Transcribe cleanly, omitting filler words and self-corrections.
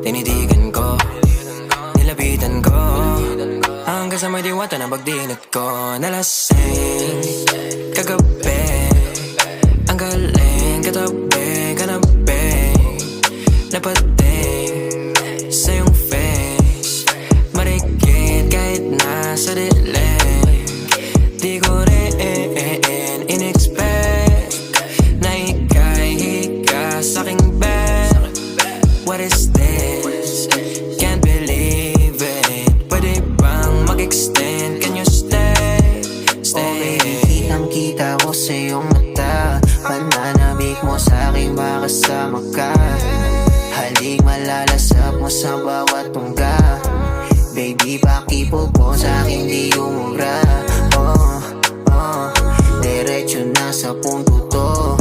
Tinitigan ko, nilapitan ko, hanggang sa may diwata na pagdinat ko. Nalasing kagabi, ang galing katabi, kanabi, napating sa iyong face, marikit kahit nasa dilim. Di ko rin in-expect na ika'y hika sa'king bed. What is this? Can't believe it. Pwede bang mag-extend? Can you stay? Stay. Kitang-kita ko sa iyong mata, pananamig mo sa'king makasama ka. Halik malalasap mo sa bawat tungga. Baby, pakipog mo sa'king di umura. Diretso na sa punto to.